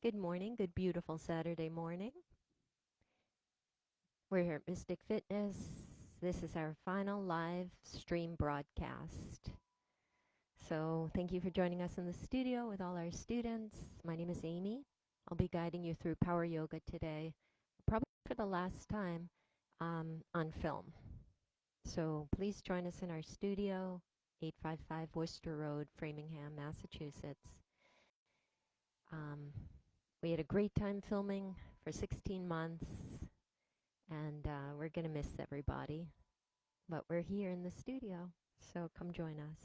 Good morning, good beautiful Saturday morning. We're here at Mystic Fitness. This is our final live stream broadcast. So thank you for joining us in the studio with all our students. My name is Amy. I'll be guiding you through power yoga today, probably for the last time on film. So please join us in our studio, 855 Worcester Road, Framingham, Massachusetts. We had a great time filming for 16 months, and we're going to miss everybody. But we're here in the studio, so come join us.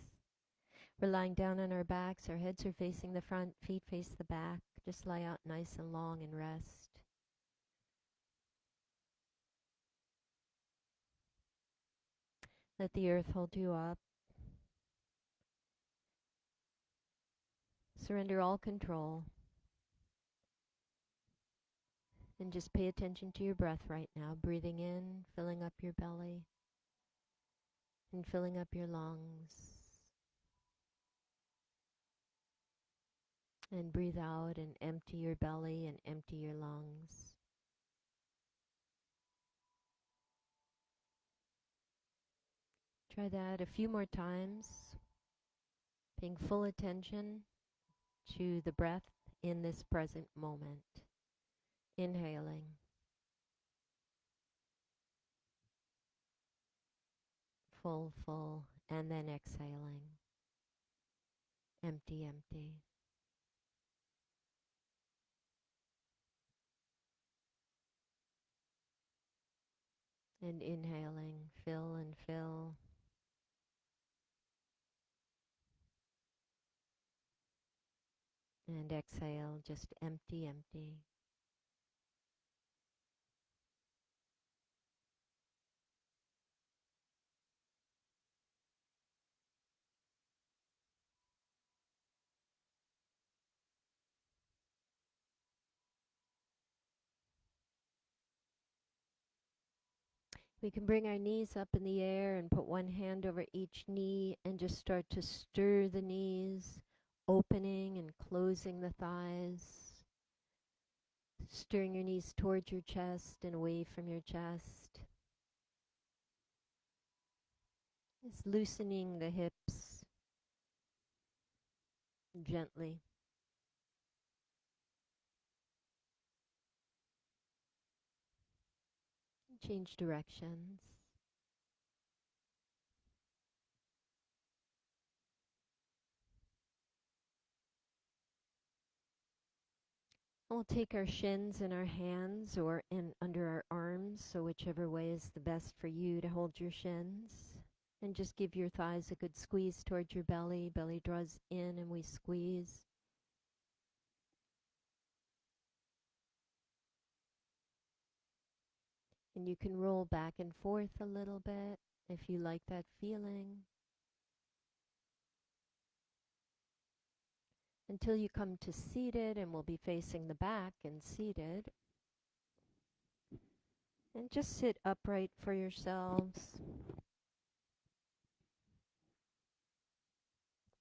We're lying down on our backs. Our heads are facing the front, feet face the back. Just lie out nice and long and rest. Let the earth hold you up. Surrender all control. And just pay attention to your breath right now. Breathing in, filling up your belly, and filling up your lungs. And breathe out and empty your belly and empty your lungs. Try that a few more times, paying full attention to the breath in this present moment. Inhaling. Full, full, and then exhaling. Empty, empty. And inhaling, fill and fill. And exhale, just empty, empty. We can bring our knees up in the air and put one hand over each knee and just start to stir the knees, opening and closing the thighs. Stirring your knees towards your chest and away from your chest. Just loosening the hips gently. Change directions. We'll take our shins in our hands or in under our arms, so whichever way is the best for you to hold your shins. And just give your thighs a good squeeze towards your belly. Belly draws in and we squeeze. And you can roll back and forth a little bit if you like that feeling. Until you come to seated, and we'll be facing the back and seated. And just sit upright for yourselves.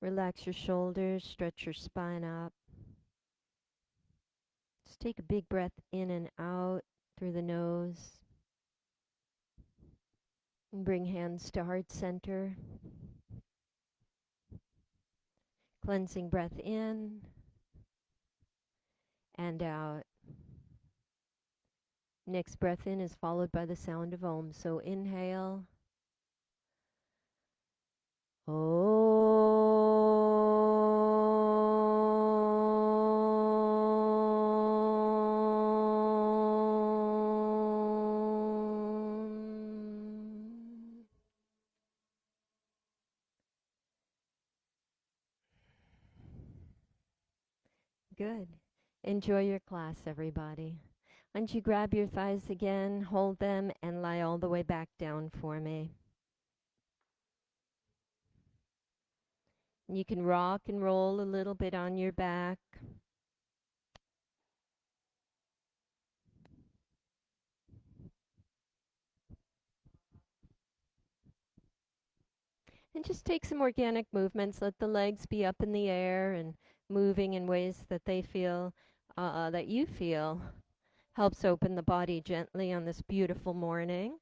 Relax your shoulders, stretch your spine up. Just take a big breath in and out through the nose. And bring hands to heart center. Cleansing breath in and out. Next breath in is followed by the sound of Om. So inhale. Om. Good. Enjoy your class, everybody. Why don't you grab your thighs again, hold them, and lie all the way back down for me. You can rock and roll a little bit on your back. And just take some organic movements. Let the legs be up in the air and moving in ways that they feel that you feel helps open the body gently on this beautiful morning.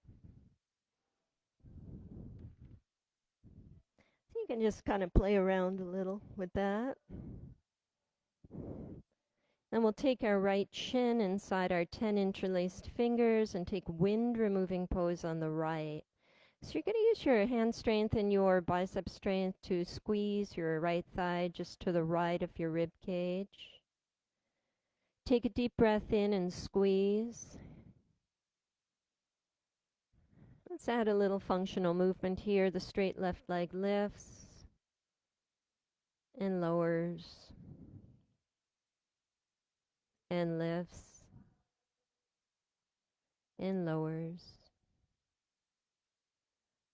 So you can just kind of play around a little with that. Then we'll take our right shin inside our 10 interlaced fingers and take wind removing pose on the right. So you're going to use your hand strength and your bicep strength to squeeze your right thigh just to the right of your rib cage. Take a deep breath in and squeeze. Let's add a little functional movement here. The straight left leg lifts and lowers and lifts and lowers,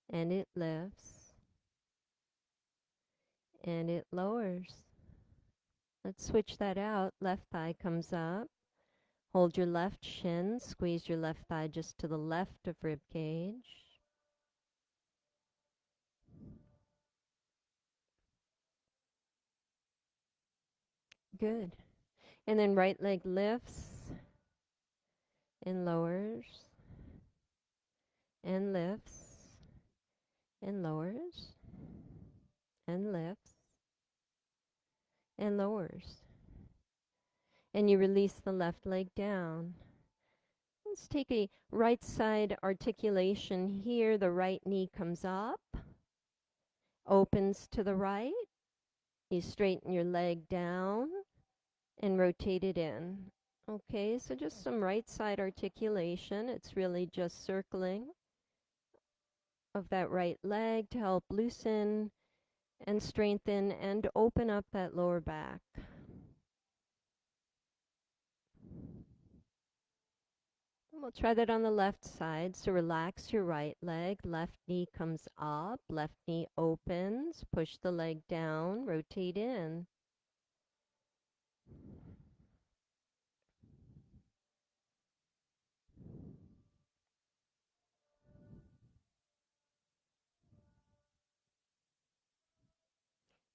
and it lifts and it lowers. Let's switch that out. Left thigh comes up. Hold your left shin, squeeze your left thigh just to the left of rib cage. Good. And then right leg lifts and lowers and lifts and lowers and lifts and lowers. And you release the left leg down. Let's take a right side articulation here. The right knee comes up, opens to the right. You straighten your leg down and rotate it in. Okay, so just some right side articulation. It's really just circling of that right leg to help loosen and strengthen and open up that lower back. And we'll try that on the left side. So relax your right leg. Left knee comes up. Left knee opens. Push the leg down. Rotate in.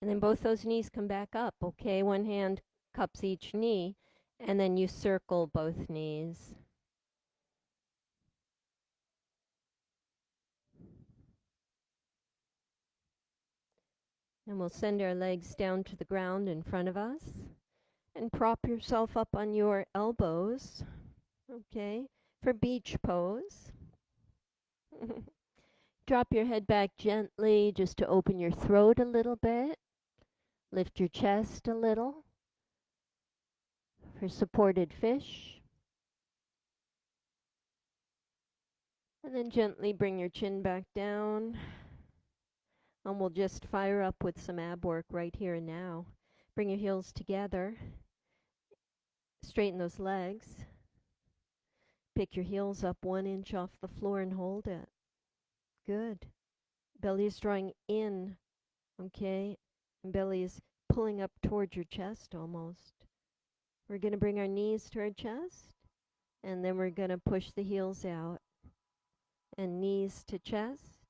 And then both those knees come back up, okay? One hand cups each knee, and then you circle both knees. And we'll send our legs down to the ground in front of us. And prop yourself up on your elbows, okay, for beach pose. Drop your head back gently just to open your throat a little bit. Lift your chest a little for supported fish. And then gently bring your chin back down. And we'll just fire up with some ab work right here and now. Bring your heels together. Straighten those legs. Pick your heels up 1 inch off the floor and hold it. Good. Belly is drawing in, okay? And belly is pulling up towards your chest almost. We're going to bring our knees to our chest, and then we're going to push the heels out. And knees to chest,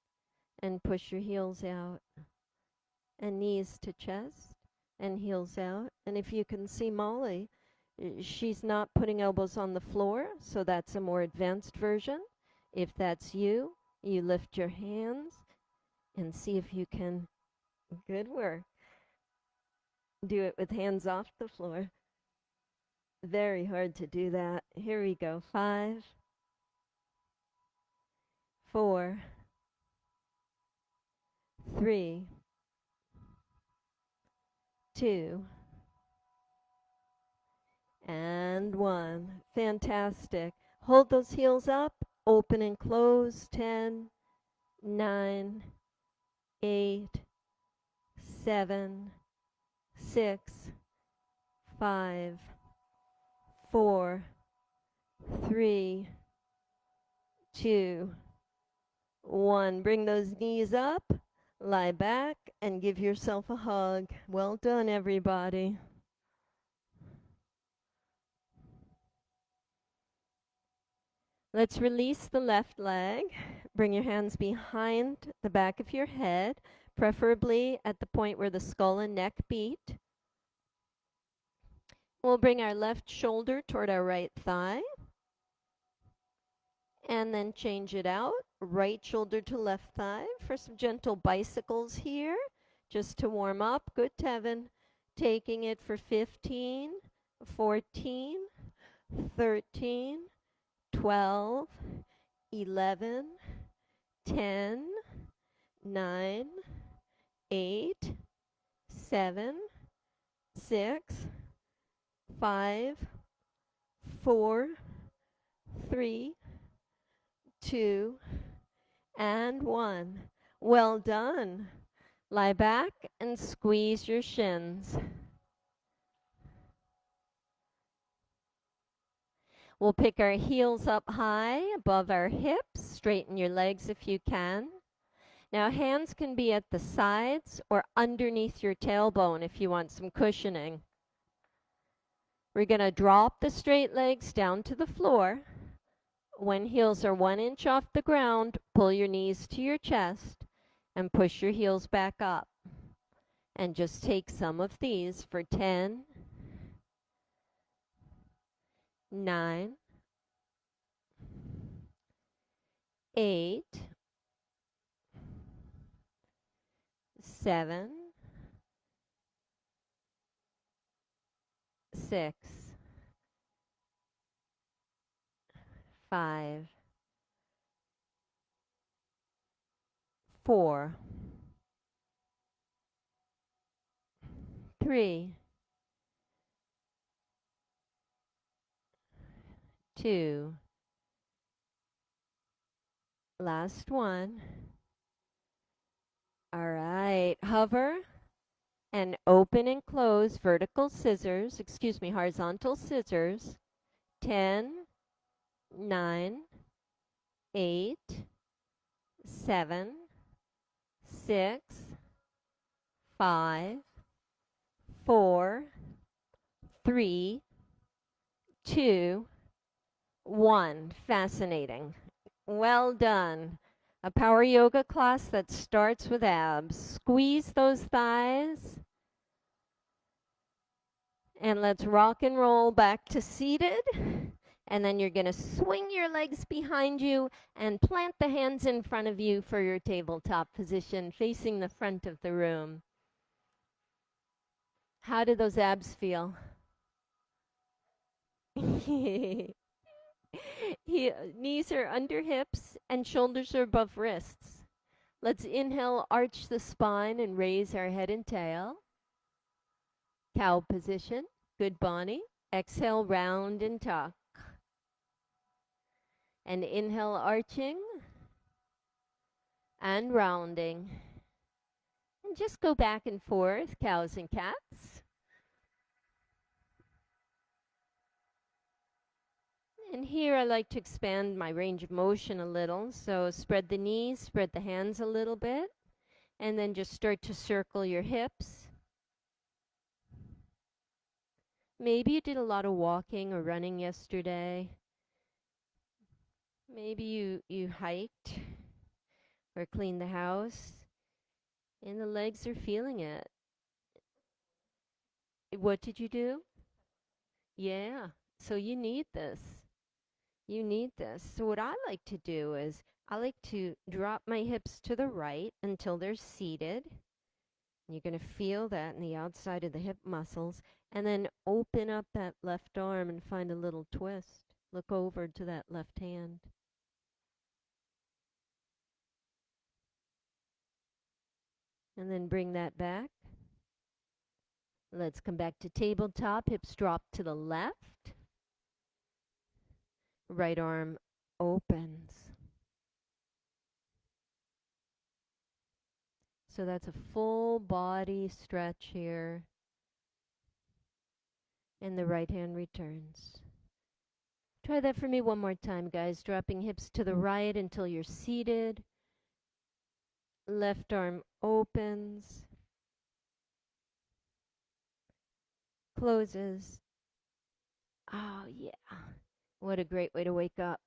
and push your heels out. And knees to chest, and heels out. And if you can see Molly, she's not putting elbows on the floor, so that's a more advanced version. If that's you, you lift your hands and see if you can, good work, do it with hands off the floor. Very hard to do that. Here we go. 5, 4, 3, 2, and 1. Fantastic. Hold those heels up, open and close. 10, 9, 8, 7, 6, 5, 4, 3, 2, 1. Bring those knees up, lie back, and give yourself a hug. Well done, everybody. Let's release the left leg. Bring your hands behind the back of your head, preferably at the point where the skull and neck meet. We'll bring our left shoulder toward our right thigh and then change it out. Right shoulder to left thigh for some gentle bicycles here just to warm up. Good, Tevin. Taking it for 15, 14, 13, 12, 11, 10, 9, 8, 7, 6, 5, 4, 3, 2, and 1. Well done. Lie back and squeeze your shins. We'll pick our heels up high above our hips. Straighten your legs if you can. Now hands can be at the sides or underneath your tailbone if you want some cushioning. We're going to drop the straight legs down to the floor. When heels are 1 inch off the ground, pull your knees to your chest and push your heels back up. And just take some of these for 10, 9, 8, 7, 6, 5, 4, 3, 2, last one. All right, hover and open and close horizontal scissors. 10, 9, 8, 7, 6, 5, 4, 3, 2, 1. Fascinating. Well done. A power yoga class that starts with abs. Squeeze those thighs. And let's rock and roll back to seated. And then you're going to swing your legs behind you and plant the hands in front of you for your tabletop position, facing the front of the room. How do those abs feel? Knees are under hips and shoulders are above wrists. Let's inhale, arch the spine and raise our head and tail. Cow position. Good, Bonnie. Exhale, round and tuck. And inhale, arching and rounding. And just go back and forth, cows and cats. And here I like to expand my range of motion a little. So spread the knees, spread the hands a little bit, and then just start to circle your hips. Maybe you did a lot of walking or running yesterday. Maybe you hiked or cleaned the house, and the legs are feeling it. What did you do? Yeah, so you need this. You need this. So what I like to do is I like to drop my hips to the right until they're seated. You're going to feel that in the outside of the hip muscles. And then open up that left arm and find a little twist. Look over to that left hand. And then bring that back. Let's come back to tabletop. Hips drop to the left. Right arm opens. So that's a full body stretch here. And the right hand returns. Try that for me one more time, guys. Dropping hips to the right until you're seated. Left arm opens. Closes. Oh, yeah. What a great way to wake up.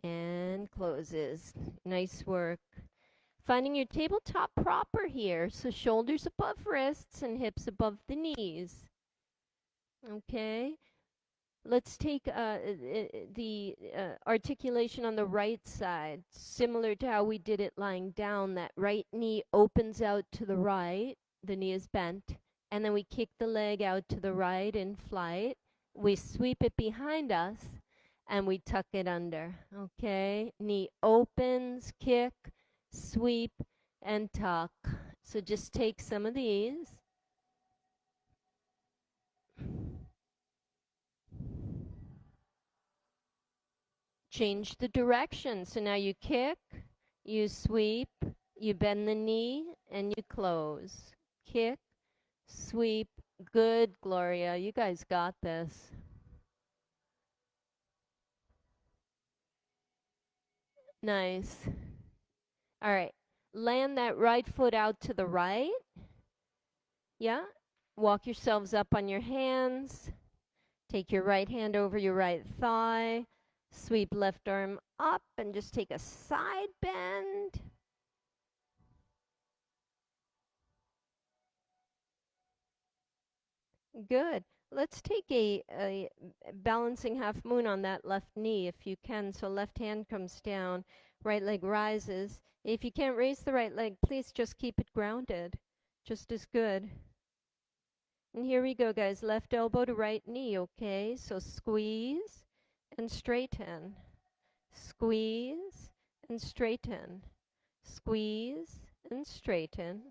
And closes. Nice work. Finding your tabletop proper here. So shoulders above wrists and hips above the knees. Okay. Let's take the articulation on the right side, similar to how we did it lying down. That right knee opens out to the right, the knee is bent, and then we kick the leg out to the right in flight. We sweep it behind us, and we tuck it under. Okay? Knee opens, kick, sweep, and tuck. So just take some of these. Change the direction. So now you kick, you sweep, you bend the knee, and you close. Kick, sweep. Good, Gloria. You guys got this. Nice. All right. Land that right foot out to the right. Yeah. Walk yourselves up on your hands. Take your right hand over your right thigh. Sweep left arm up and just take a side bend. Good. Let's take a balancing half moon on that left knee if you can. So left hand comes down, right leg rises. If you can't raise the right leg, please just keep it grounded. Just as good. And here we go, guys. Left elbow to right knee, okay? So squeeze and straighten. Squeeze and straighten. Squeeze and straighten.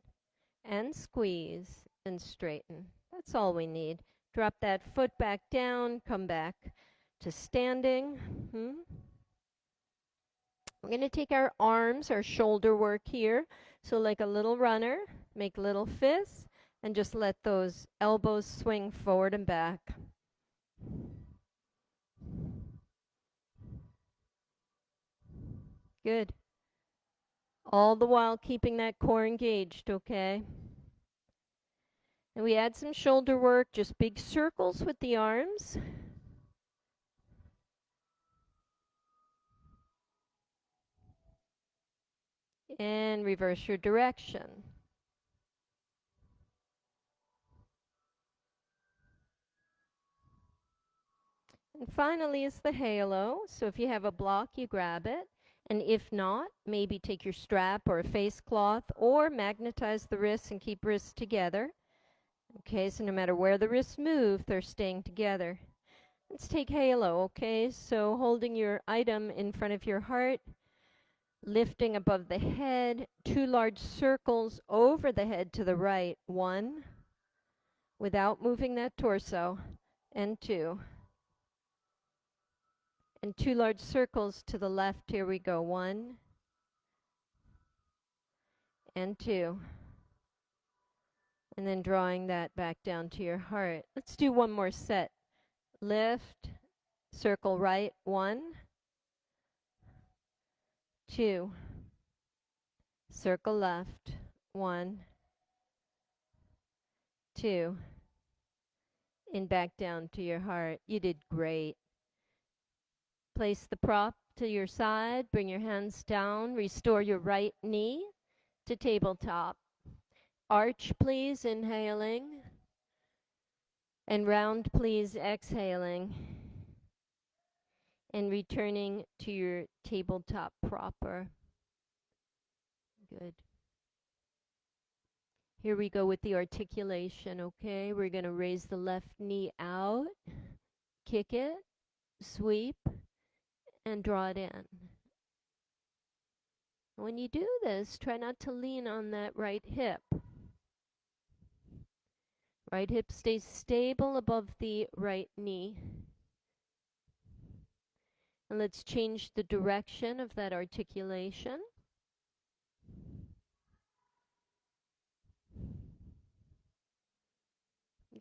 And squeeze and straighten. That's all we need. Drop that foot back down, come back to standing. We're going to take our arms, our shoulder work here. So like a little runner, make little fists, and just let those elbows swing forward and back. Good. All the while keeping that core engaged, okay? And we add some shoulder work, just big circles with the arms. And reverse your direction. And finally is the halo. So if you have a block, you grab it. And if not, maybe take your strap or a face cloth or magnetize the wrists and keep wrists together. Okay, so no matter where the wrists move, they're staying together. Let's take halo, okay? So holding your item in front of your heart, lifting above the head, 2 large circles over the head to the right. 1, without moving that torso, and 2. And 2 large circles to the left. Here we go. 1 and 2. And then drawing that back down to your heart. Let's do one more set. Lift, circle right. 1, 2. Circle left. 1, 2. And back down to your heart. You did great. Place the prop to your side. Bring your hands down. Restore your right knee to tabletop. Arch, please, inhaling. And round, please, exhaling. And returning to your tabletop proper. Good. Here we go with the articulation, okay? We're going to raise the left knee out, kick it, sweep, and draw it in. When you do this, try not to lean on that right hip. Right hip stays stable above the right knee. And let's change the direction of that articulation.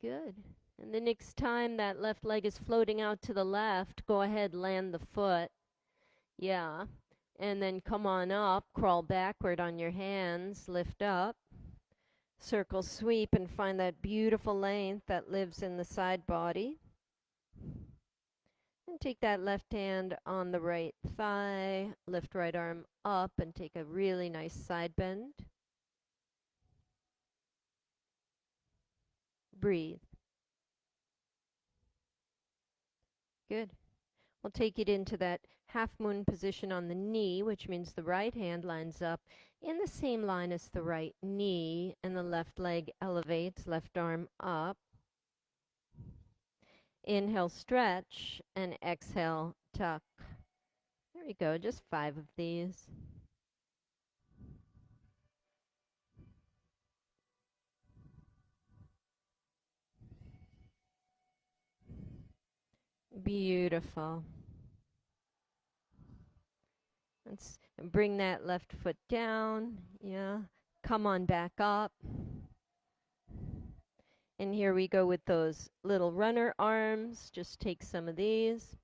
Good. And the next time that left leg is floating out to the left, go ahead, land the foot. Yeah. And then come on up, crawl backward on your hands, lift up. Circle sweep and find that beautiful length that lives in the side body. And take that left hand on the right thigh, lift right arm up and take a really nice side bend. Breathe. Good. We'll take it into that half moon position on the knee, which means the right hand lines up in the same line as the right knee, and the left leg elevates, left arm up. Inhale, stretch, and exhale, tuck. There we go, just 5 of these. Beautiful. Let's bring that left foot down. Yeah. Come on back up. And here we go with those little runner arms. Just take some of these.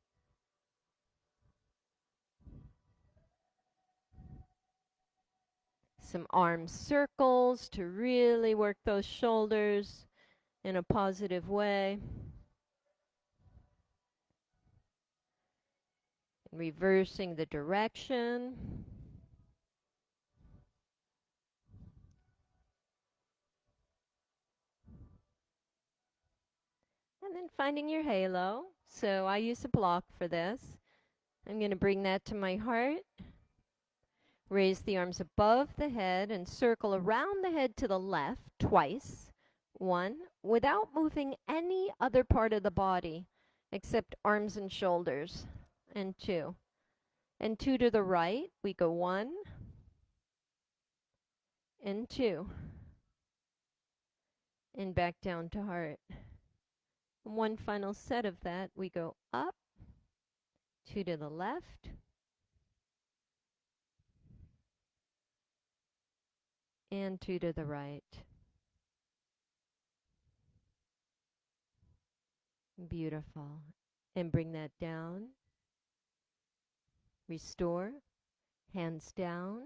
Some arm circles to really work those shoulders in a positive way. Reversing the direction. And then finding your halo. So I use a block for this. I'm going to bring that to my heart. Raise the arms above the head and circle around the head to the left twice. 1, without moving any other part of the body except arms and shoulders. And 2. And 2 to the right. We go 1 and 2. And back down to heart. One final set of that. We go up, 2 to the left, and 2 to the right. Beautiful. And bring that down. Restore. Hands down,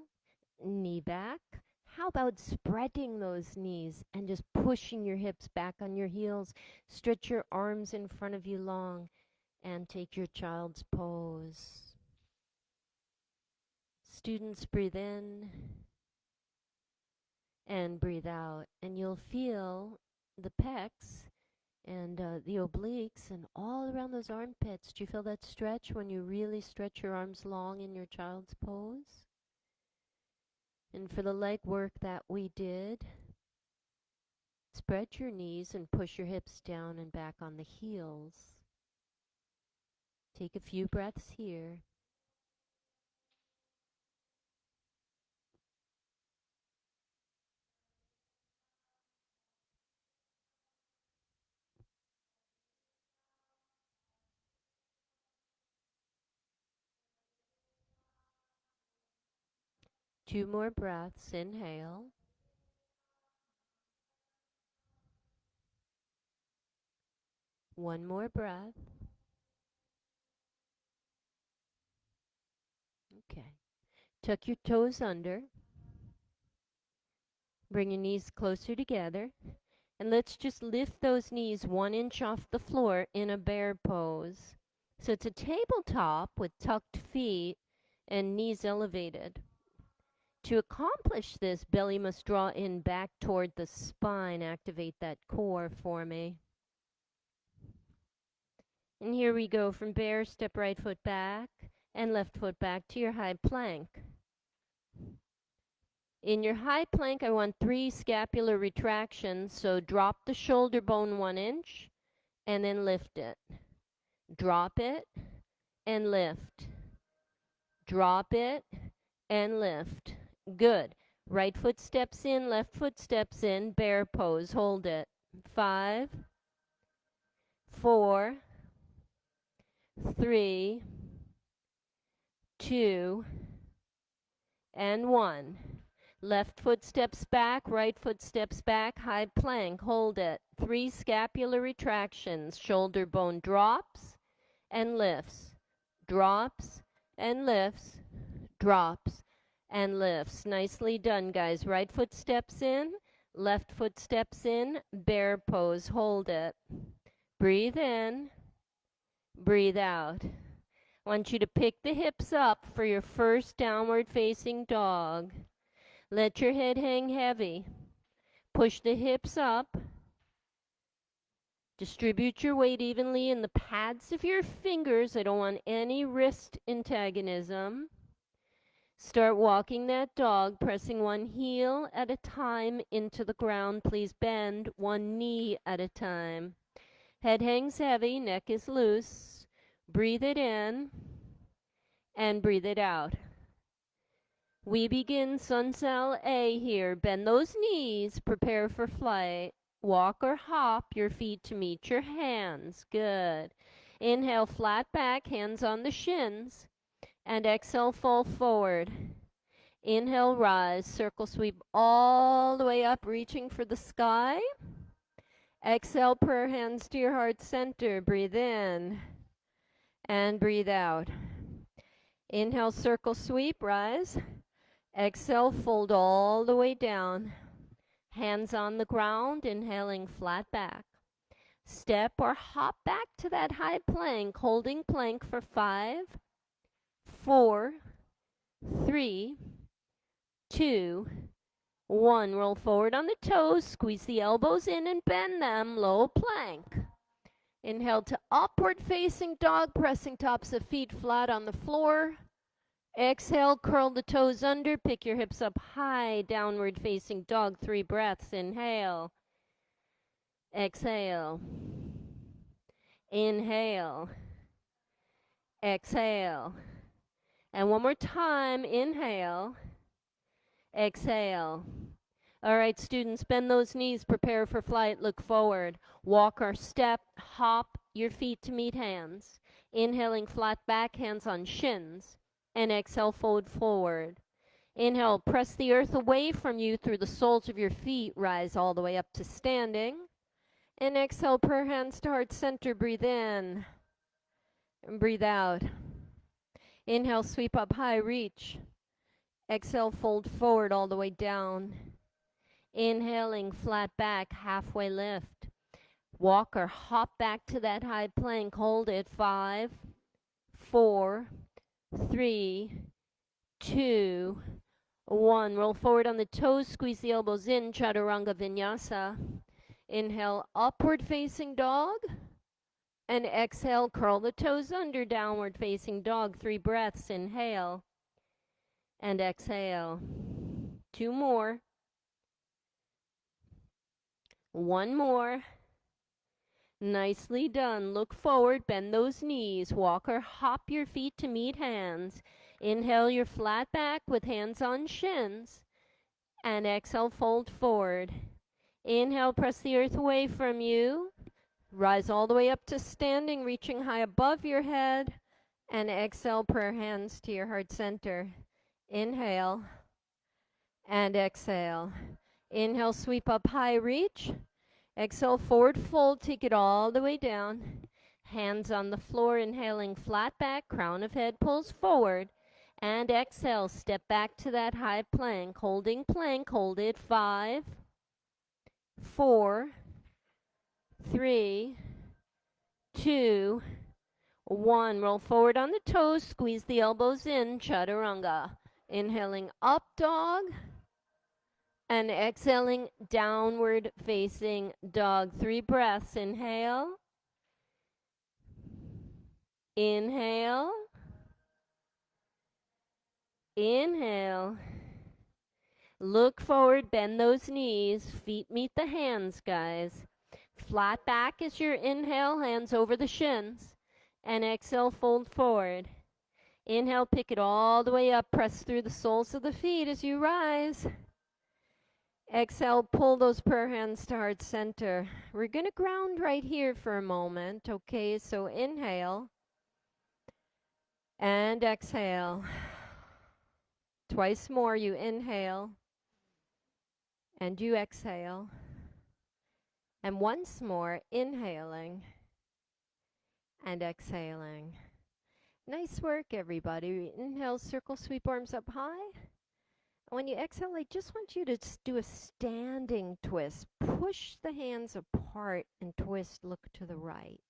knee back. How about spreading those knees and just pushing your hips back on your heels? Stretch your arms in front of you long and take your child's pose. Students, breathe in and breathe out, and you'll feel the pecs and the obliques and all around those armpits. Do you feel that stretch when you really stretch your arms long in your child's pose? And for the leg work that we did, spread your knees and push your hips down and back on the heels. Take a few breaths here. Two more breaths. Inhale. One more breath. Okay. Tuck your toes under. Bring your knees closer together. And let's just lift those knees 1 inch off the floor in a bear pose. So it's a tabletop with tucked feet and knees elevated. To accomplish this, belly must draw in back toward the spine. Activate that core for me. And here we go from bear, step right foot back and left foot back to your high plank. In your high plank, I want 3 scapular retractions, so drop the shoulder bone 1 inch and then lift it. Drop it and lift. Drop it and lift. Good. Right foot steps in, left foot steps in, bear pose. Hold it. 5, 4, 3, 2, and 1. Left foot steps back, right foot steps back, high plank. Hold it. 3 scapular retractions. Shoulder bone drops and lifts. Drops and lifts. Drops and lifts. Nicely done, guys. Right foot steps in, left foot steps in, bear pose. Hold it. Breathe in, breathe out. I want you to pick the hips up for your first downward facing dog. Let your head hang heavy. Push the hips up. Distribute your weight evenly in the pads of your fingers. I don't want any wrist antagonism. Start walking that dog, pressing one heel at a time into the ground. Please bend one knee at a time. Head hangs heavy, neck is loose. Breathe it in and breathe it out. We begin Sun Cell A here. Bend those knees, prepare for flight. Walk or hop your feet to meet your hands. Good. Inhale, flat back, hands on the shins. And exhale, fall forward. Inhale, rise, circle sweep all the way up, reaching for the sky. Exhale, prayer hands to your heart center. Breathe in and breathe out. Inhale, circle sweep, rise. Exhale, fold all the way down. Hands on the ground, inhaling flat back. Step or hop back to that high plank, holding plank for 5, 4, 3, 2, 1. Roll forward on the toes, squeeze the elbows in and bend them, low plank. Inhale to upward facing dog, pressing tops of feet flat on the floor. Exhale, curl the toes under, pick your hips up high, downward facing dog, 3 breaths. Inhale. Exhale. Inhale. Exhale. And one more time, inhale. Exhale. All right, students, bend those knees, prepare for flight, look forward. Walk or step, hop your feet to meet hands. Inhaling flat back, hands on shins. And exhale, fold forward. Inhale, press the earth away from you through the soles of your feet, rise all the way up to standing. And exhale, prayer hands to heart center, breathe in. And breathe out. Inhale, sweep up high, reach. Exhale, fold forward all the way down. Inhaling, flat back, halfway lift. Walk or hop back to that high plank. Hold it. 5, 4, 3, 2, 1. Roll forward on the toes. Squeeze the elbows in. Chaturanga Vinyasa. Inhale, upward facing dog. And exhale, curl the toes under. Downward facing dog. 3 breaths. Inhale. And exhale. 2 more. 1 more. Nicely done. Look forward, bend those knees. Walk or hop your feet to meet hands. Inhale your flat back with hands on shins. And exhale, fold forward. Inhale, press the earth away from you. Rise all the way up to standing, reaching high above your head. And exhale, prayer hands to your heart center. Inhale. And exhale. Inhale, sweep up high, reach. Exhale, forward fold, take it all the way down. Hands on the floor, inhaling flat back, crown of head pulls forward. And exhale, step back to that high plank. Holding plank, hold it. 5, 4, 3, 2, 1. Roll forward on the toes, squeeze the elbows in, chaturanga. Inhaling up dog. And exhaling, downward facing dog. 3 breaths. Inhale. Inhale. Inhale. Look forward, bend those knees. Feet meet the hands, guys. Flat back is your inhale, hands over the shins. And exhale, fold forward. Inhale, pick it all the way up. Press through the soles of the feet as you rise. Exhale, pull those prayer hands to heart center. We're going to ground right here for a moment, okay? So inhale and exhale. Twice more, you inhale and you exhale. And once more, inhaling and exhaling. Nice work, everybody. Inhale, circle, sweep arms up high. When you exhale, I just want you to do a standing twist. Push the hands apart and twist, look to the right.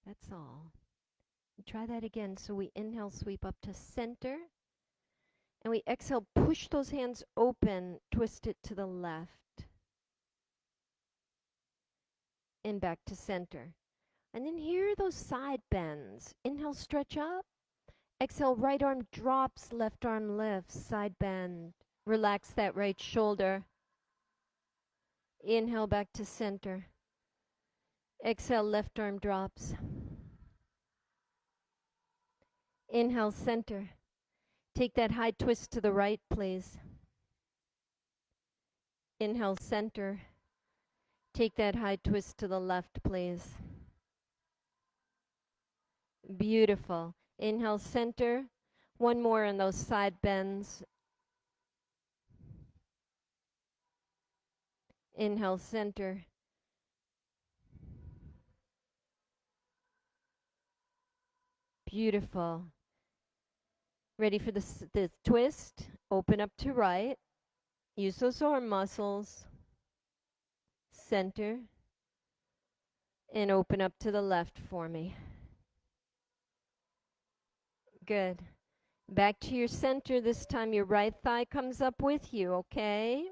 That's all. Try that again. So we inhale, sweep up to center. And we exhale, push those hands open, twist it to the left. And back to center. And then here are those side bends. Inhale, stretch up. Exhale, right arm drops, left arm lifts, side bend. Relax that right shoulder. Inhale, back to center. Exhale, left arm drops. Inhale, center. Take that high twist to the right, please. Inhale, center. Take that high twist to the left, please. Beautiful. Inhale, center. One more in those side bends. Inhale, center. Beautiful. Ready for the twist. Open up to right. Use those arm muscles. Center. And open up to the left for me. Good. Back to your center. This time your right thigh comes up with you, okay?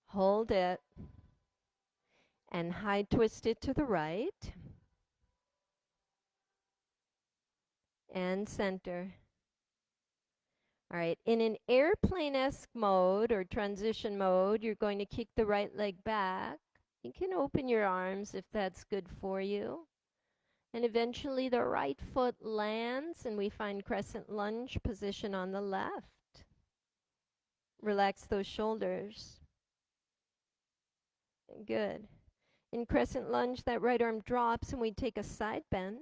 Hold it. And high twist it to the right. And center. All right, in an airplane-esque mode or transition mode, you're going to kick the right leg back. You can open your arms if that's good for you. And eventually the right foot lands and we find Crescent Lunge position on the left. Relax those shoulders. Good. In Crescent Lunge, that right arm drops and we take a side bend.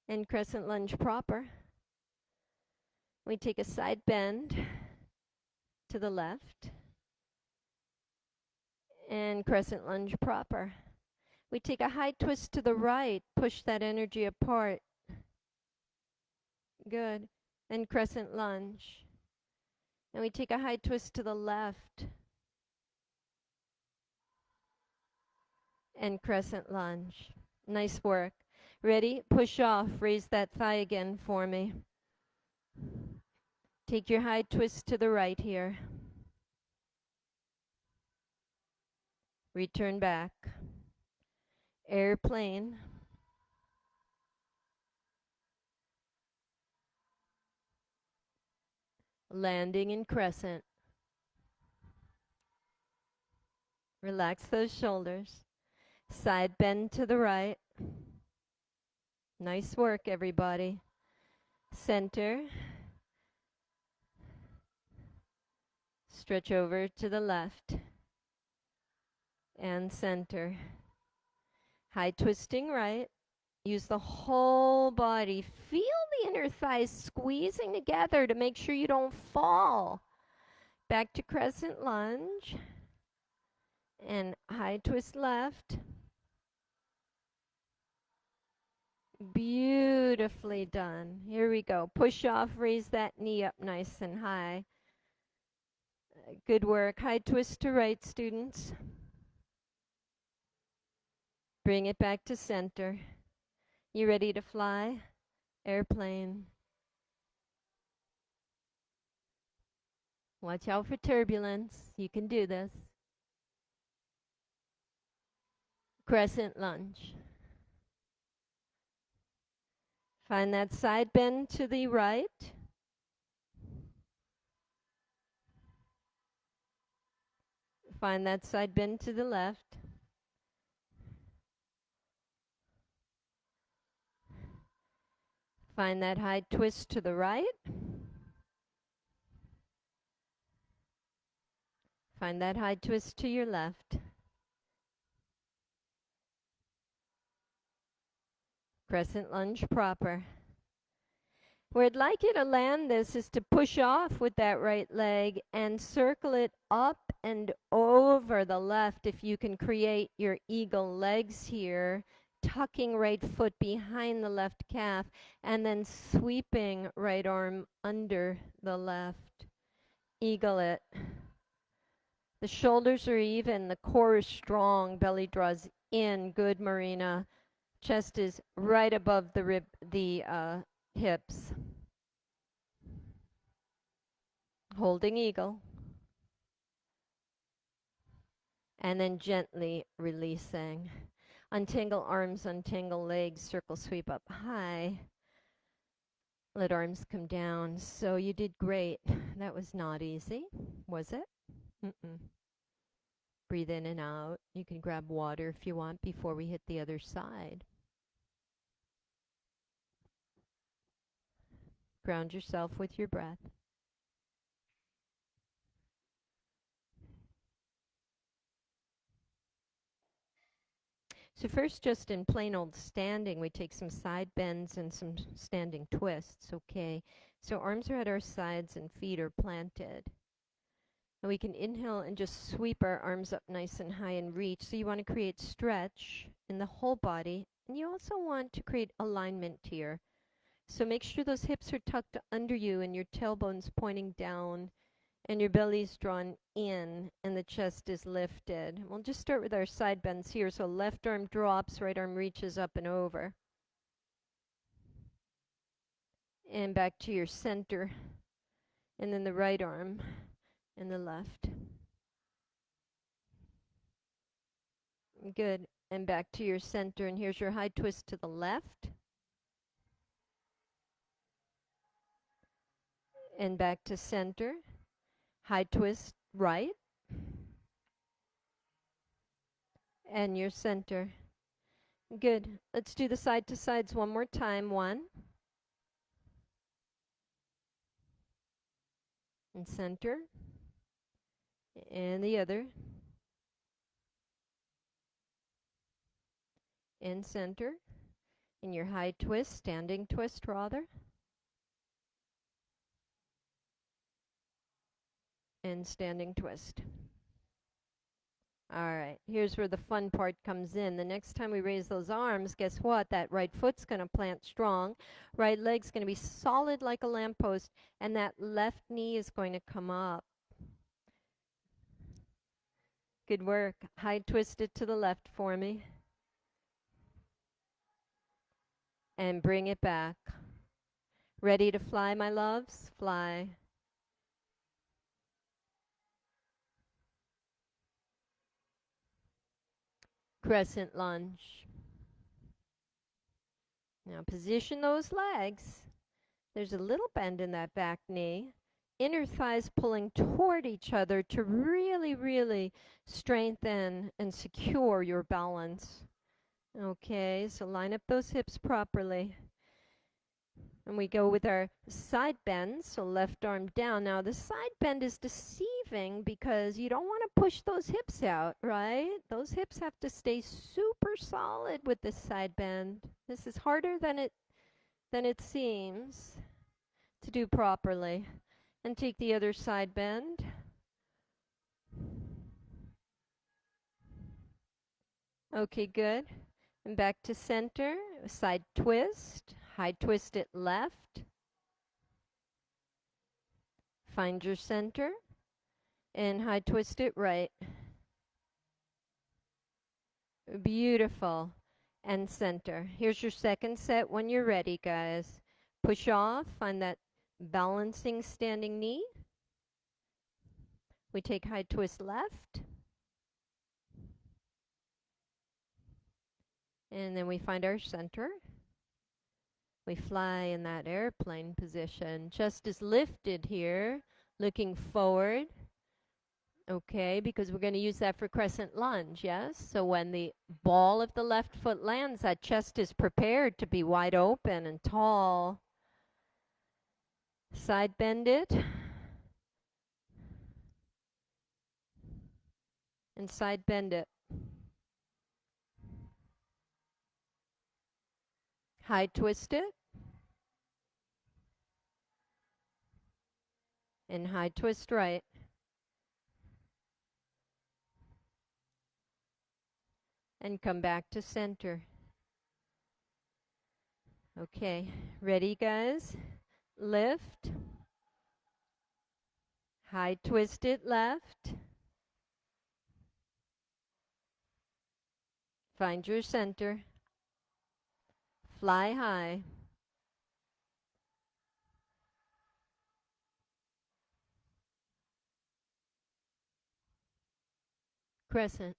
And Crescent Lunge proper. We take a side bend to the left. And Crescent Lunge proper. We take a high twist to the right, push that energy apart. Good. And Crescent Lunge. And we take a high twist to the left. And Crescent Lunge. Nice work. Ready? Push off. Raise that thigh again for me. Take your high twist to the right here. Return back. Airplane. Landing in crescent. Relax those shoulders. Side bend to the right. Nice work, everybody. Center. Stretch over to the left. And center. High twisting right. Use the whole body. Feel the inner thighs squeezing together to make sure you don't fall. Back to Crescent Lunge. And high twist left. Beautifully done. Here we go. Push off, raise that knee up nice and high. Good work. High twist to right, students. Bring it back to center. You ready to fly? Airplane. Watch out for turbulence. You can do this. Crescent Lunge. Find that side bend to the right. Find that side bend to the left. Find that high twist to the right. Find that high twist to your left. Crescent Lunge proper. Where I'd like you to land this is to push off with that right leg and circle it up and over the left if you can create your eagle legs here, tucking right foot behind the left calf and then sweeping right arm under the left. Eagle it. The shoulders are even, the core is strong, belly draws in. Good, Marina. Chest is right above the hips. Holding eagle. And then gently releasing. Untangle arms, untangle legs, circle sweep up high. Let arms come down. So you did great. That was not easy, was it? Mm-mm. Breathe in and out. You can grab water if you want before we hit the other side. Ground yourself with your breath. So first, just in plain old standing, we take some side bends and some standing twists, okay? So arms are at our sides and feet are planted. And we can inhale and just sweep our arms up nice and high and reach. So you want to create stretch in the whole body. And you also want to create alignment here. So make sure those hips are tucked under you and your tailbone's pointing down and your belly's drawn in and the chest is lifted. We'll just start with our side bends here. So left arm drops, right arm reaches up and over. And back to your center. And then the right arm and the left. Good. And back to your center. And here's your high twist to the left. And back to center. High twist right. And your center. Good. Let's do the side to sides one more time. One. And center. And the other. And center. In your high twist, standing twist rather. And standing twist. All right, here's where the fun part comes in. The next time we raise those arms, guess what? That right foot's going to plant strong. Right leg's going to be solid like a lamppost. And that left knee is going to come up. Good work. High twist it to the left for me. And bring it back. Ready to fly, my loves? Fly. Crescent lunge. Now position those legs. There's a little bend in that back knee. Inner thighs pulling toward each other to really, really strengthen and secure your balance. Okay, so line up those hips properly. And we go with our side bend, so left arm down. Now the side bend is deceiving because you don't want to push those hips out, right? Those hips have to stay super solid with this side bend. This is harder than it seems to do properly. And take the other side bend. Okay, good. And back to center, side twist, high twist it left. Find your center and high twist it right. Beautiful. And center. Here's your second set when you're ready, guys. Push off, find that balancing standing knee. We take high twist left. And then we find our center. We fly in that airplane position. Chest is lifted here, looking forward. Okay, because we're going to use that for crescent lunge, yes? So when the ball of the left foot lands, that chest is prepared to be wide open and tall. Side bend it. And side bend it. High twist it. And high twist right. And come back to center. Okay, ready guys? Lift. High twist it left. Find your center. Fly high. Crescent.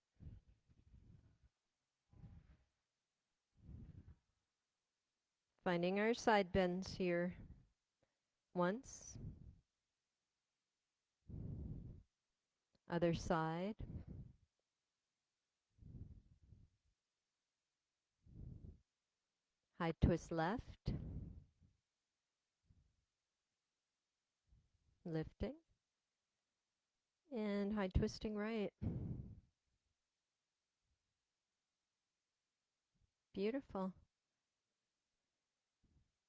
Finding our side bends here. Once. Other side. High twist left. Lifting. And high twisting right. Beautiful.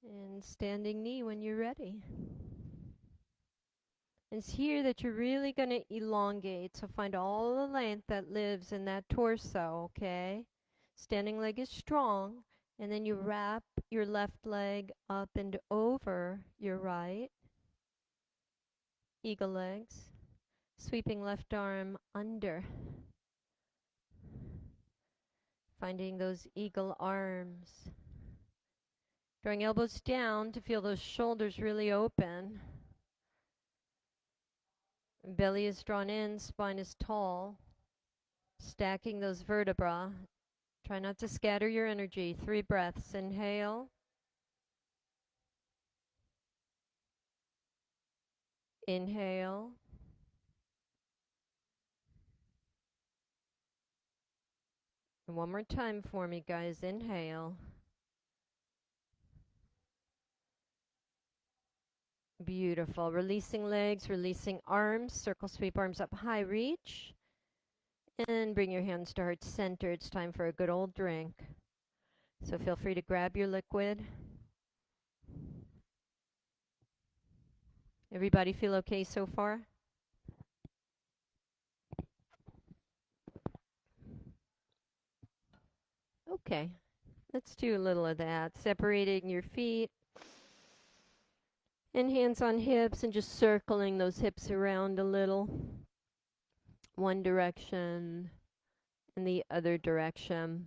And standing knee when you're ready. It's here that you're really going to elongate, so find all the length that lives in that torso, okay? Standing leg is strong, and then you wrap your left leg up and over your right. Eagle legs. Sweeping left arm under. Finding those eagle arms. Drawing elbows down to feel those shoulders really open. Belly is drawn in, spine is tall. Stacking those vertebrae. Try not to scatter your energy. 3 breaths. Inhale. Inhale. And one more time for me, guys. Inhale. Beautiful. Releasing legs, releasing arms. Circle sweep arms up high, reach. And bring your hands to heart center. It's time for a good old drink. So feel free to grab your liquid. Everybody feel okay so far? Okay. Let's do a little of that. Separating your feet. And hands on hips and just circling those hips around a little. One direction and the other direction.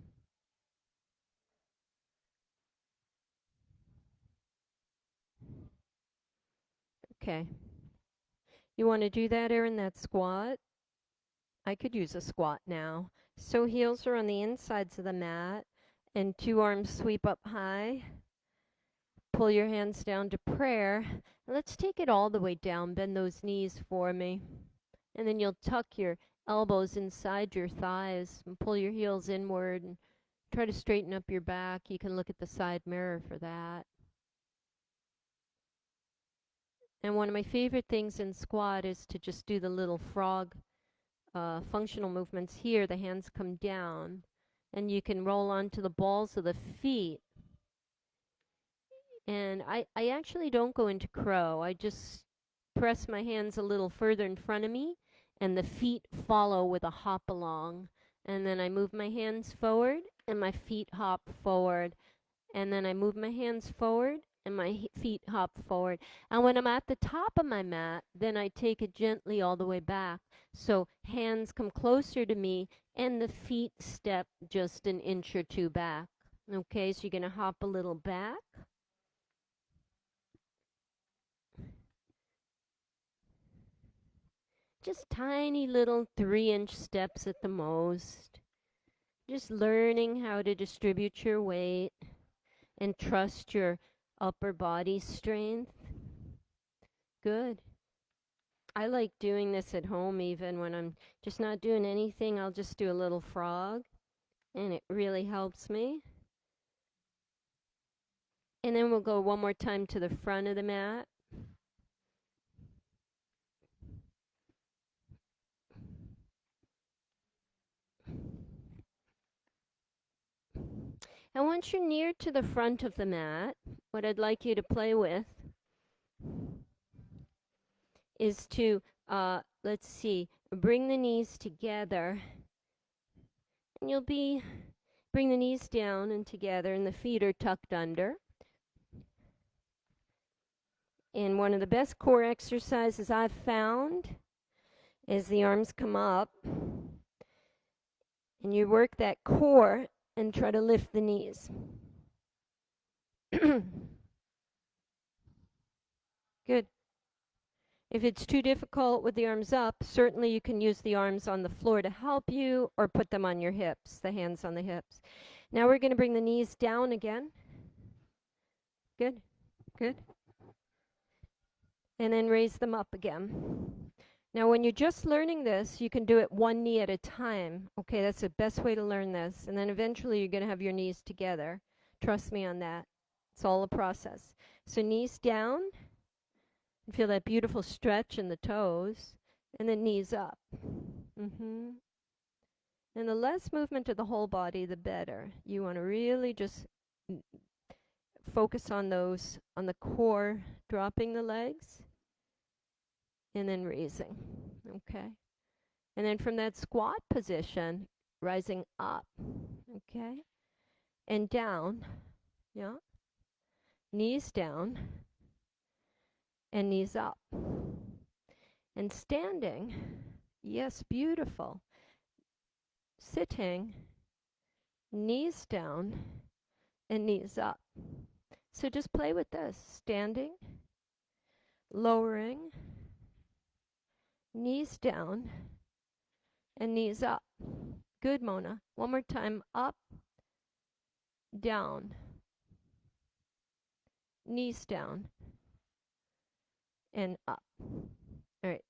Okay. You want to do that, Erin, that squat? I could use a squat now. So heels are on the insides of the mat and 2 arms sweep up high. Pull your hands down to prayer. Let's take it all the way down. Bend those knees for me. And then you'll tuck your elbows inside your thighs and pull your heels inward and try to straighten up your back. You can look at the side mirror for that. And one of my favorite things in squat is to just do the little frog functional movements here. The hands come down and you can roll onto the balls of the feet. And I actually don't go into crow. I just press my hands a little further in front of me and the feet follow with a hop along. And then I move my hands forward and my feet hop forward. And then I move my hands forward and my feet hop forward. And when I'm at the top of my mat, then I take it gently all the way back. So hands come closer to me and the feet step just an inch or 2 back. Okay, so you're going to hop a little back. Just tiny little 3-inch steps at the most. Just learning how to distribute your weight and trust your upper body strength. Good. I like doing this at home even when I'm just not doing anything. I'll just do a little frog and it really helps me. And then we'll go one more time to the front of the mat. And once you're near to the front of the mat, what I'd like you to play with is to, let's see, bring the knees together. And you'll bring the knees down and together and the feet are tucked under. And one of the best core exercises I've found is the arms come up And you work that core and try to lift the knees. Good. If it's too difficult with the arms up, certainly you can use the arms on the floor to help you or put them on your hips, the hands on the hips. Now we're going to bring the knees down again. Good. Good. And then raise them up again. Now when you're just learning this, you can do it one knee at a time. Okay, that's the best way to learn this. And then eventually you're going to have your knees together. Trust me on that. It's all a process. So knees down. Feel that beautiful stretch in the toes. And then knees up. And the less movement of the whole body, the better. You want to really just focus on those, on the core, dropping the legs. And then raising. Okay. And then from that squat position, rising up. Okay. And down. Yeah. Knees down. And knees up. And standing. Yes, beautiful. Sitting. Knees down. And knees up. So just play with this. Standing. Lowering. Knees down. And knees up. Good, Mona. One more time. Up. Down. Knees down. And up. All right.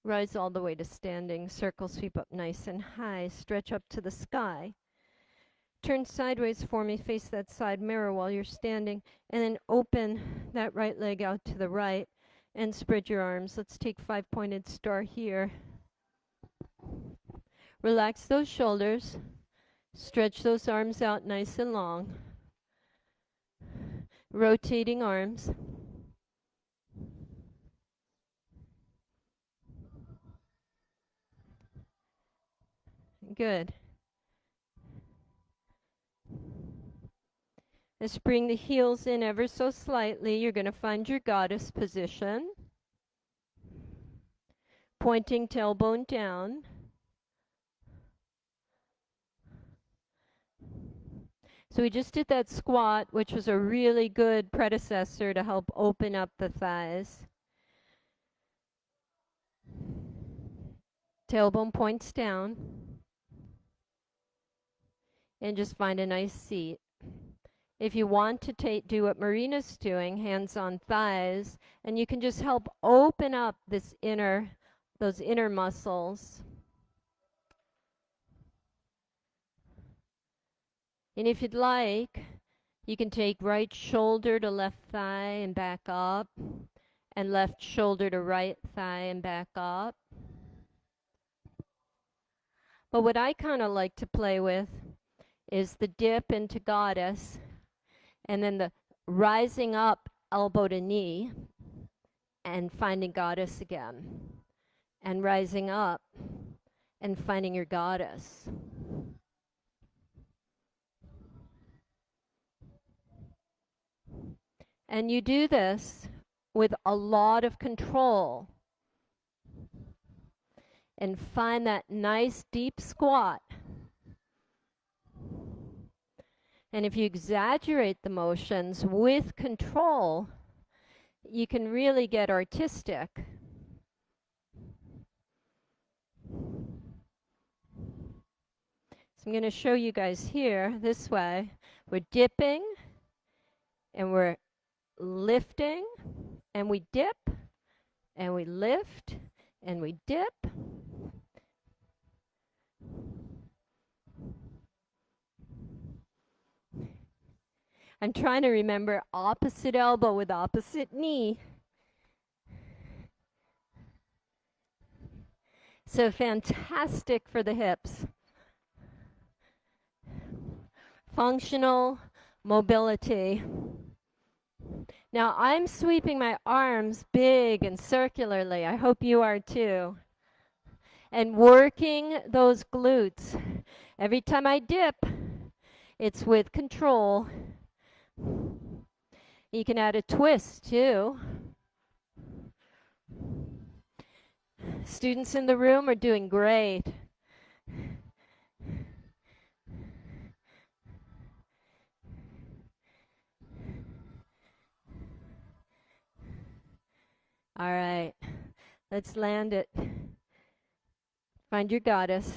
Rise all the way to standing. Circle, sweep up nice and high. Stretch up to the sky. Turn sideways for me. Face that side mirror while you're standing. And then open that right leg out to the right. And spread your arms. Let's take 5-pointed star here. Relax those shoulders. Stretch those arms out nice and long. Rotating arms. Good. Let's bring the heels in ever so slightly. You're going to find your goddess position. Pointing tailbone down. So we just did that squat, which was a really good predecessor to help open up the thighs. Tailbone points down. And just find a nice seat. If you want to do what Marina's doing, hands on thighs, and you can just help open up those inner muscles. And if you'd like, you can take right shoulder to left thigh and back up, and left shoulder to right thigh and back up. But what I kind of like to play with is the dip into goddess, and then the rising up elbow to knee, and finding goddess again, and rising up, and finding your goddess. And you do this with a lot of control. And find that nice deep squat. And if you exaggerate the motions with control, you can really get artistic. So I'm going to show you guys here this way. We're dipping and we're lifting and we dip and we lift and we dip. I'm trying to remember opposite elbow with opposite knee. So fantastic for the hips. Functional mobility. Now I'm sweeping my arms big and circularly. I hope you are too. And working those glutes. Every time I dip, it's with control. You can add a twist too. Students in the room are doing great. Let's land it. Find your goddess.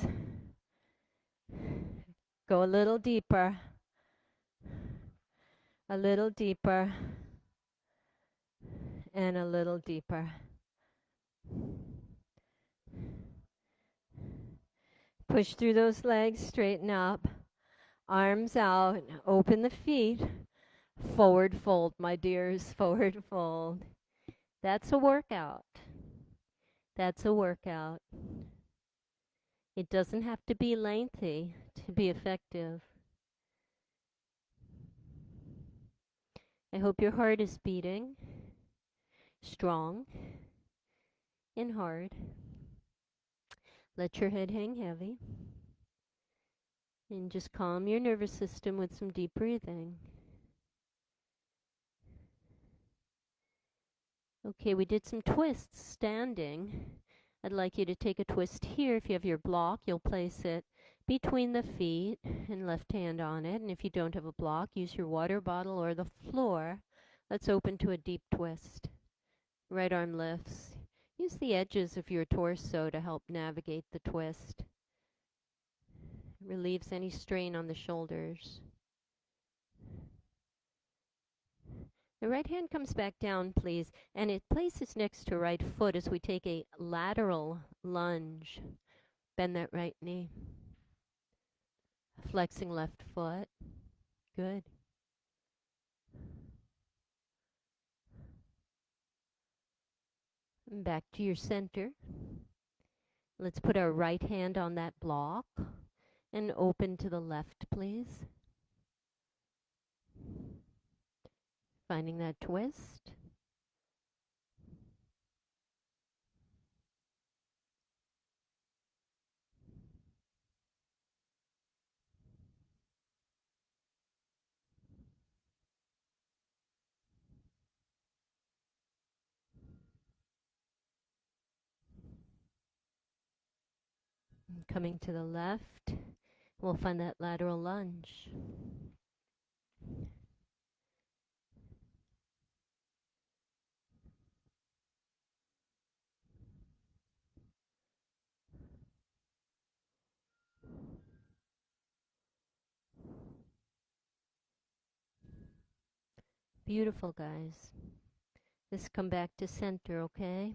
Go a little deeper. A little deeper. And a little deeper. Push through those legs, straighten up. Arms out, open the feet. Forward fold, my dears, forward fold. That's a workout. That's a workout. It doesn't have to be lengthy to be effective. I hope your heart is beating strong and hard. Let your head hang heavy. And just calm your nervous system with some deep breathing. Okay, we did some twists standing. I'd like you to take a twist here. If you have your block, you'll place it between the feet and left hand on it. And if you don't have a block, use your water bottle or the floor. Let's open to a deep twist. Right arm lifts. Use the edges of your torso to help navigate the twist. Relieves any strain on the shoulders. The right hand comes back down, please, and it places next to right foot as we take a lateral lunge. Bend that right knee. Flexing left foot. Good. And back to your center. Let's put our right hand on that block and open to the left, please. Finding that twist. Coming to the left, we'll find that lateral lunge. Beautiful, guys. Let's come back to center, okay?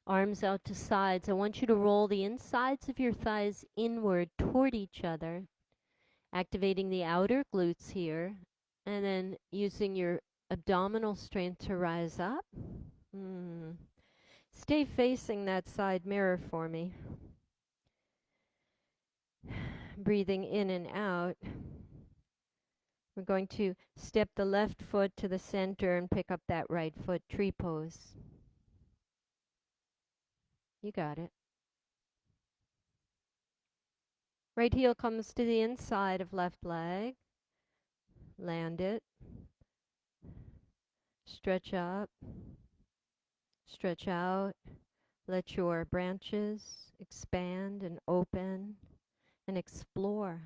Arms out to sides. I want you to roll the insides of your thighs inward toward each other, activating the outer glutes here, and then using your abdominal strength to rise up. Stay facing that side mirror for me. Breathing in and out. We're going to step the left foot to the center and pick up that right foot, tree pose. You got it. Right heel comes to the inside of left leg. Land it. Stretch up. Stretch out. Let your branches expand and open and explore.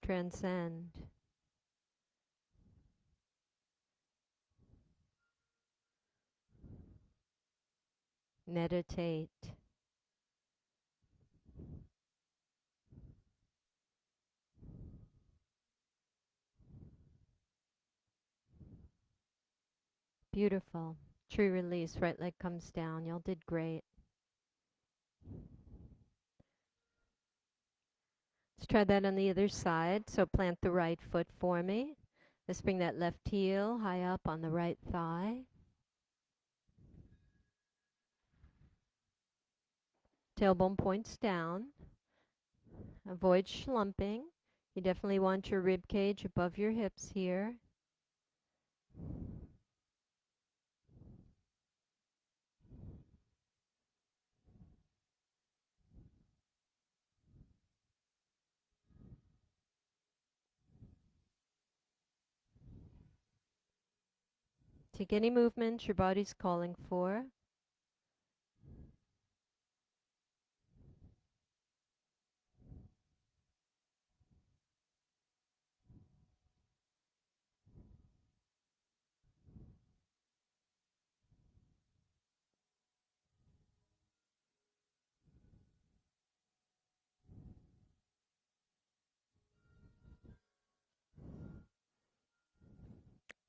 Transcend. Meditate. Beautiful. Tree release. Right leg comes down. Y'all did great. Let's try that on the other side. So plant the right foot for me. Let's bring that left heel high up on the right thigh. Tailbone points down. Avoid slumping. You definitely want your rib cage above your hips here. Take any movements your body's calling for.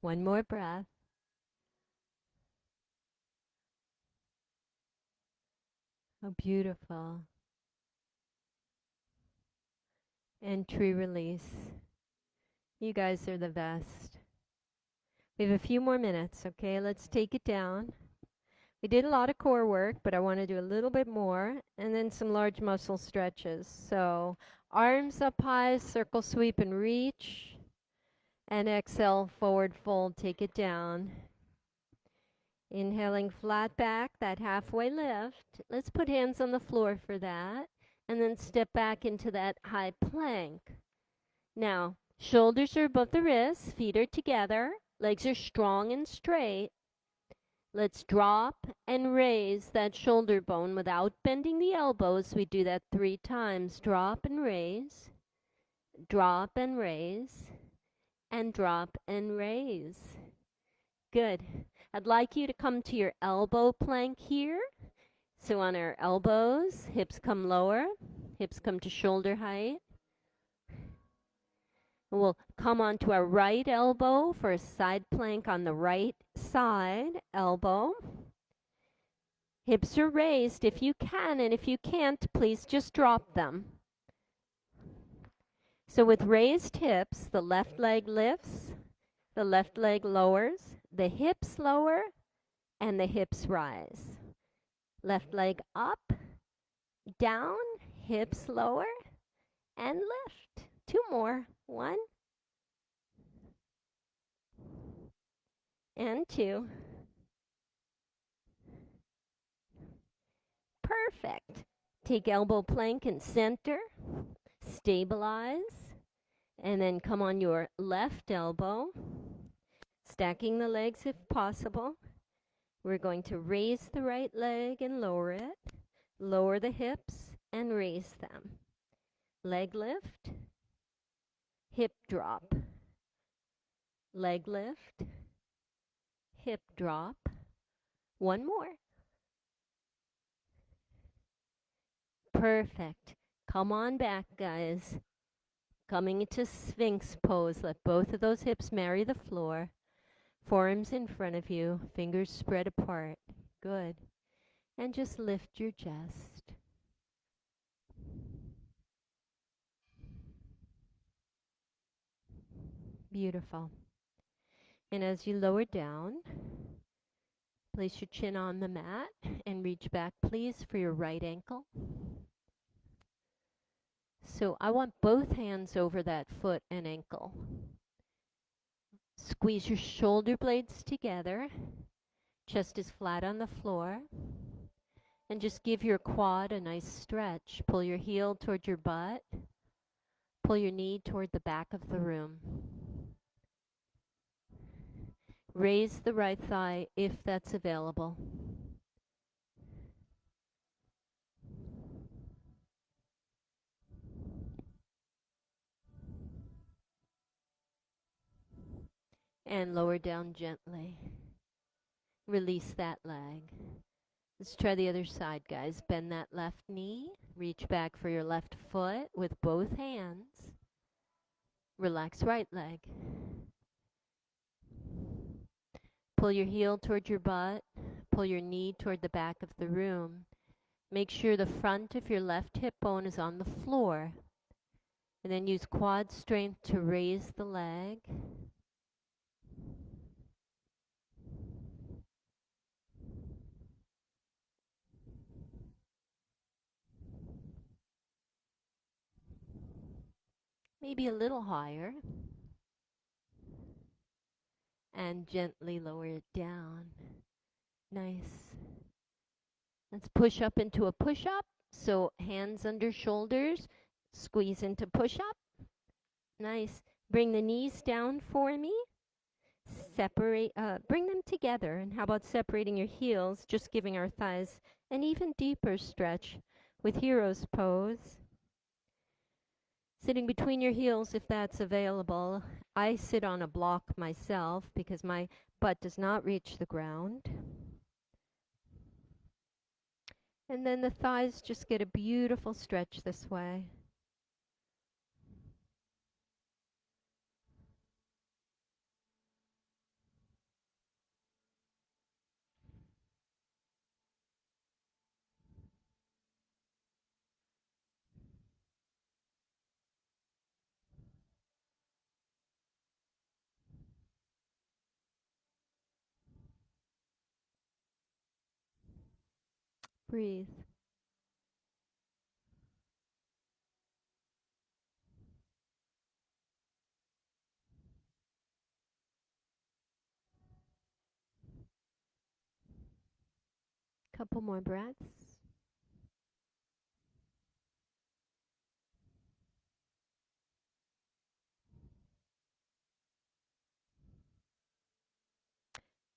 One more breath. Oh, beautiful. Entry release. You guys are the best. We have a few more minutes, okay? Let's take it down. We did a lot of core work, but I want to do a little bit more, and then some large muscle stretches. So arms up high, circle sweep and reach, and exhale, forward fold, take it down. Inhaling flat back, that halfway lift. Let's put hands on the floor for that, and then step back into that high plank. Now, shoulders are above the wrists, feet are together, legs are strong and straight. Let's drop and raise that shoulder bone without bending the elbows. We do that 3 times. Drop and raise, drop and raise, and drop and raise. Good. I'd like you to come to your elbow plank here. So on our elbows, hips come lower, hips come to shoulder height. We'll come onto our right elbow for a side plank on the right side elbow. Hips are raised if you can, and if you can't, please just drop them. So with raised hips, the left leg lifts, the left leg lowers, the hips lower, and the hips rise. Left leg up, down, hips lower, and lift. 2 more. 1 and 2. Perfect. Take elbow plank and center. Stabilize. And then come on your left elbow. Stacking the legs if possible. We're going to raise the right leg and lower it. Lower the hips and raise them. Leg lift. Hip drop. Leg lift. Hip drop. 1 more. Perfect. Come on back, guys. Coming into Sphinx Pose. Let both of those hips marry the floor. Forearms in front of you. Fingers spread apart. Good. And just lift your chest. Beautiful. And as you lower down, place your chin on the mat and reach back, please, for your right ankle. So I want both hands over that foot and ankle. Squeeze your shoulder blades together. Chest is flat on the floor. And just give your quad a nice stretch. Pull your heel toward your butt. Pull your knee toward the back of the room. Raise the right thigh if that's available. And lower down gently. Release that leg. Let's try the other side, guys. Bend that left knee. Reach back for your left foot with both hands. Relax right leg. Pull your heel toward your butt. Pull your knee toward the back of the room. Make sure the front of your left hip bone is on the floor. And then use quad strength to raise the leg. Maybe a little higher. And gently lower it down. Nice. Let's push up into a push-up. So hands under shoulders. Squeeze into push-up. Nice. Bring the knees down for me. bring them together. And how about separating your heels, just giving our thighs an even deeper stretch with Hero's Pose. Sitting between your heels if that's available. I sit on a block myself because my butt does not reach the ground. And then the thighs just get a beautiful stretch this way. Breathe. Couple more breaths.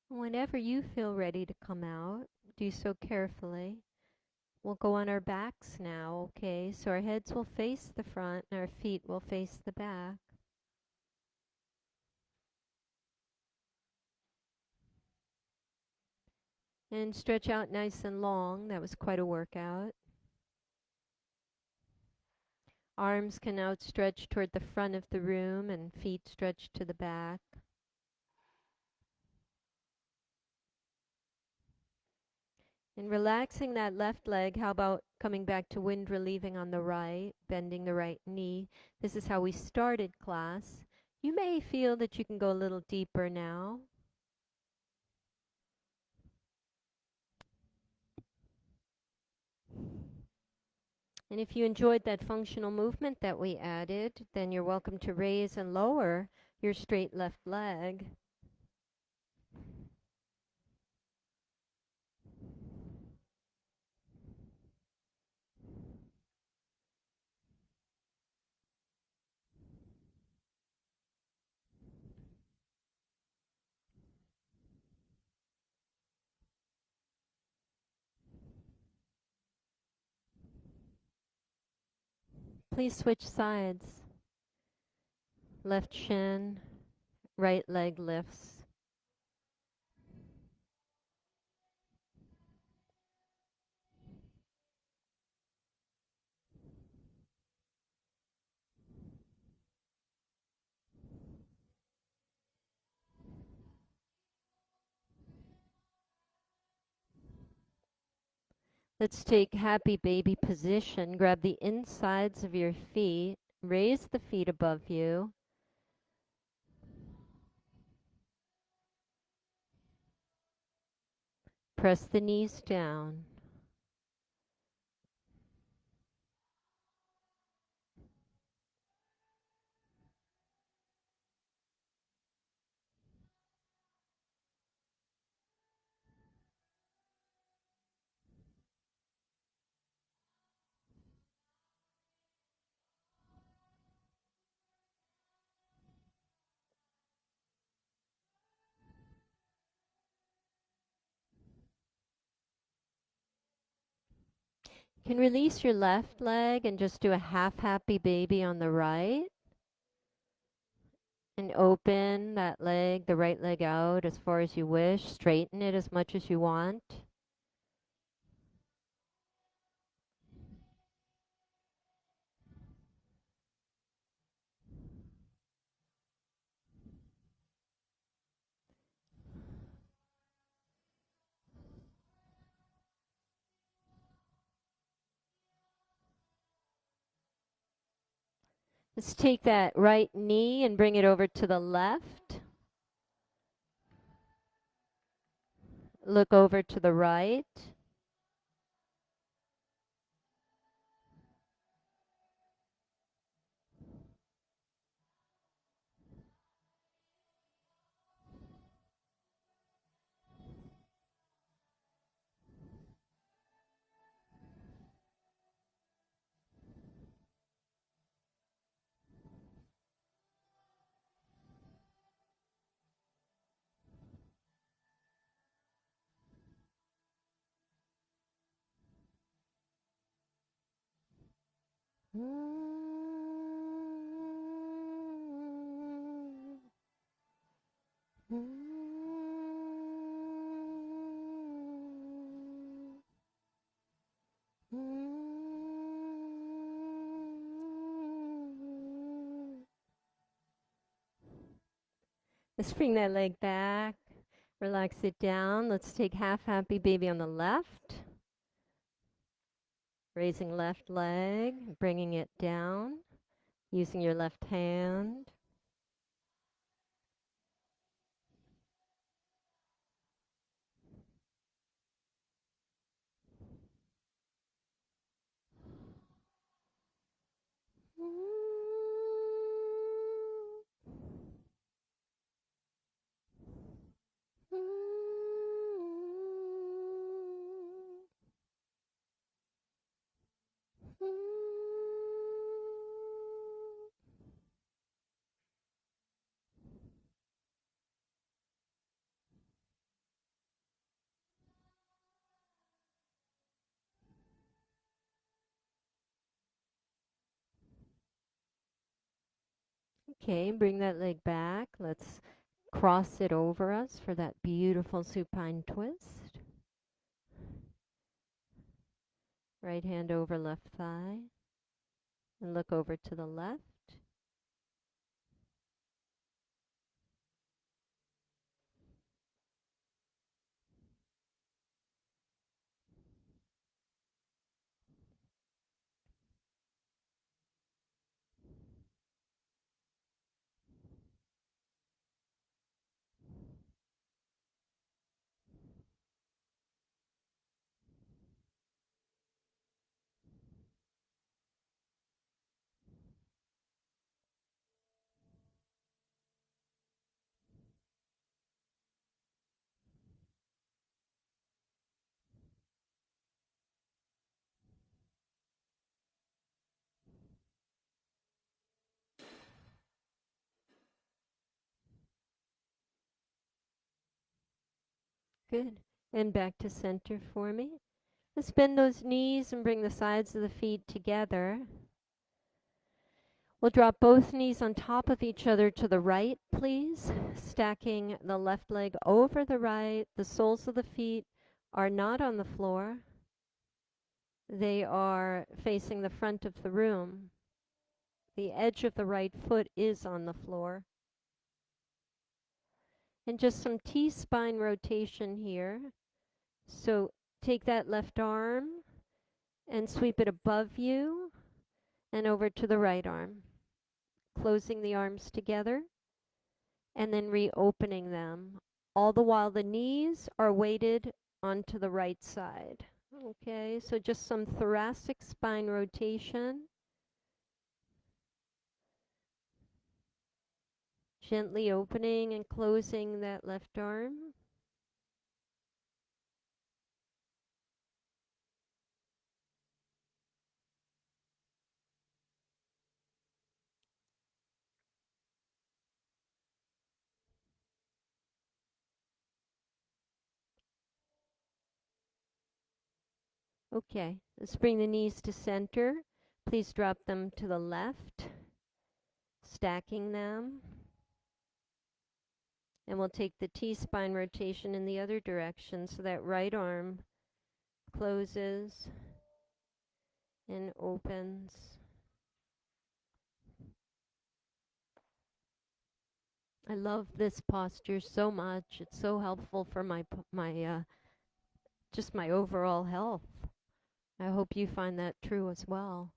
Whenever you feel ready to come out, do so carefully. We'll go on our backs now, okay? So our heads will face the front and our feet will face the back. And stretch out nice and long. That was quite a workout. Arms can outstretch toward the front of the room and feet stretch to the back. And relaxing that left leg, how about coming back to wind relieving on the right, bending the right knee. This is how we started class. You may feel that you can go a little deeper now. And if you enjoyed that functional movement that we added, then you're welcome to raise and lower your straight left leg. Please switch sides. Left shin, right leg lifts. Let's take happy baby position. Grab the insides of your feet. Raise the feet above you. Press the knees down. You can release your left leg and just do a half happy baby on the right. And open that leg, the right leg out as far as you wish. Straighten it as much as you want. Let's take that right knee and bring it over to the left. Look over to the right. Let's bring that leg back. Relax it down. Let's take half happy baby on the left. Raising left leg, bringing it down, using your left hand. Okay, bring that leg back. Let's cross it over us for that beautiful supine twist. Right hand over left thigh. And look over to the left. Good. And back to center for me. Let's bend those knees and bring the sides of the feet together. We'll drop both knees on top of each other to the right, please. Stacking the left leg over the right. The soles of the feet are not on the floor. They are facing the front of the room. The edge of the right foot is on the floor. And just some T-spine rotation here. So take that left arm and sweep it above you and over to the right arm. Closing the arms together and then reopening them. All the while the knees are weighted onto the right side. Okay, so just some thoracic spine rotation. Gently opening and closing that left arm. Okay, let's bring the knees to center. Please drop them to the left, stacking them. And we'll take the T-spine rotation in the other direction so that right arm closes and opens. I love this posture so much. It's so helpful for just my overall health. I hope you find that true as well.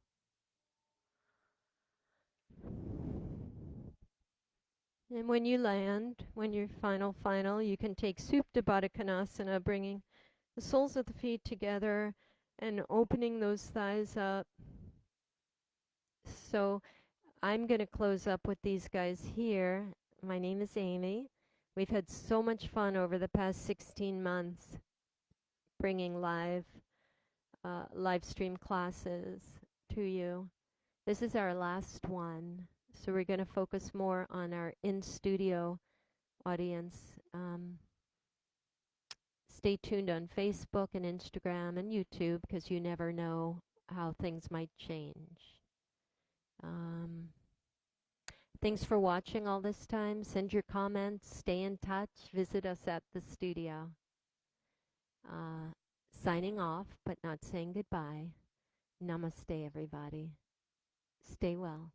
And when you land, when you're final, you can take Supta Baddha Konasana, bringing the soles of the feet together and opening those thighs up. So I'm going to close up with these guys here. My name is Amy. We've had so much fun over the past 16 months bringing live stream classes to you. This is our last one, so we're going to focus more on our in-studio audience. Stay tuned on Facebook and Instagram and YouTube because you never know how things might change. Thanks for watching all this time. Send your comments. Stay in touch. Visit us at the studio. Signing off, but not saying goodbye. Namaste, everybody. Stay well.